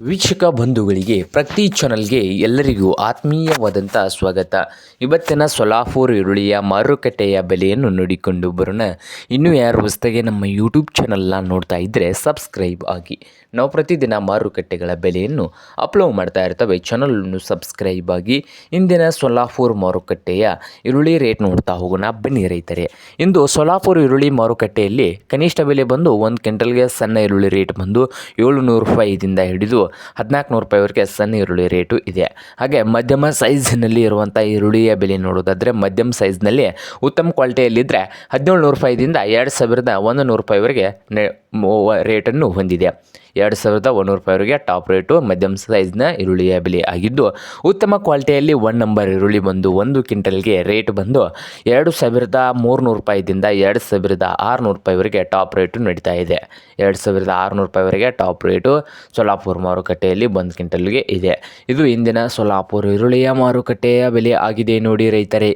ವೀಕ್ಷಕ ಬಂಧುಗಳಿಗೆ ಪ್ರತಿ ಚಾನಲ್ಗೆ ಎಲ್ಲರಿಗೂ ಆತ್ಮೀಯವಾದಂಥ ಸ್ವಾಗತ. ಇವತ್ತಿನ ಸೊಲಾಪುರ್ ಈರುಳ್ಳಿಯ ಮಾರುಕಟ್ಟೆಯ ಬೆಲೆಯನ್ನು ನೋಡಿಕೊಂಡು ಬರೋಣ. ಇನ್ನೂ ಯಾರು ಹೊಸದಾಗಿ ನಮ್ಮ ಯೂಟ್ಯೂಬ್ ಚಾನಲ್ನ ನೋಡ್ತಾ ಇದ್ದರೆ ಸಬ್ಸ್ಕ್ರೈಬ್ ಆಗಿ. ನಾವು ಪ್ರತಿದಿನ ಮಾರುಕಟ್ಟೆಗಳ ಬೆಲೆಯನ್ನು ಅಪ್ಲೋಡ್ ಮಾಡ್ತಾ ಇರ್ತವೆ. ಚಾನಲನ್ನು ಸಬ್ಸ್ಕ್ರೈಬ್ ಆಗಿ. ಇಂದಿನ ಸೊಲಾಪುರ್ ಮಾರುಕಟ್ಟೆಯ ಈರುಳ್ಳಿ ರೇಟ್ ನೋಡ್ತಾ ಹೋಗೋಣ ಬನ್ನಿ ರೈತರೆ. ಇಂದು ಸೊಲಾಪುರ್ ಈರುಳ್ಳಿ ಮಾರುಕಟ್ಟೆಯಲ್ಲಿ ಕನಿಷ್ಠ ಬೆಲೆ ಬಂದು 1 ಕ್ವಿಂಟಲ್ಗೆ ಸಣ್ಣ ಈರುಳ್ಳಿ ರೇಟ್ ಬಂದು 700 ರೂಪಾಯಿದಿಂದ ಹಿಡಿದು 1400 ರೂಪಾಯಿವರೆಗೆ ಸಣ್ಣ ಈರುಳ್ಳಿ ರೇಟು ಇದೆ. ಹಾಗೆ ಮಧ್ಯಮ ಸೈಜ್ನಲ್ಲಿ ಇರುವಂಥ ಈರುಳ್ಳಿಯ ಬೆಲೆ ನೋಡೋದಾದರೆ ಮಧ್ಯಮ ಸೈಜ್ನಲ್ಲಿ ಉತ್ತಮ ಕ್ವಾಲಿಟಿಯಲ್ಲಿದ್ದರೆ 1700 ರೂಪಾಯಿದಿಂದ 2100 ರೂಪಾಯಿವರೆಗೆ ರೇಟನ್ನು ಹೊಂದಿದೆ. 2100 ರೂಪಾಯಿವರೆಗೆ ಟಾಪ್ ರೇಟು ಮಧ್ಯಮ ಸೈಜ್ನ ಈರುಳ್ಳಿಯ ಬೆಲೆ ಆಗಿದ್ದು, ಉತ್ತಮ ಕ್ವಾಲಿಟಿಯಲ್ಲಿ 1 ನಂಬರ್ ಈರುಳ್ಳಿ ಬಂದು 1 ಕ್ವಿಂಟಲ್ಗೆ ರೇಟ್ ಬಂದು 2300 ರೂಪಾಯಿದಿಂದ 2600 ರೂಪಾಯಿವರೆಗೆ ಟಾಪ್ ರೇಟು ನಡೀತಾ ಇದೆ. 2600 ರೂಪಾಯಿವರೆಗೆ ಟಾಪ್ ರೇಟು ಸೊಲಾಪುರ್ ಮಾರುಕಟ್ಟೆಯಲ್ಲಿ 1 ಕ್ವಿಂಟಲ್ಗೆ ಇದೆ. ಇದು ಇಂದಿನ ಸೊಲಾಪುರ್ ಈರುಳ್ಳಿಯ ಮಾರುಕಟ್ಟೆಯ ಬೆಲೆ ಆಗಿದೆ ನೋಡಿ ರೈತರೇ.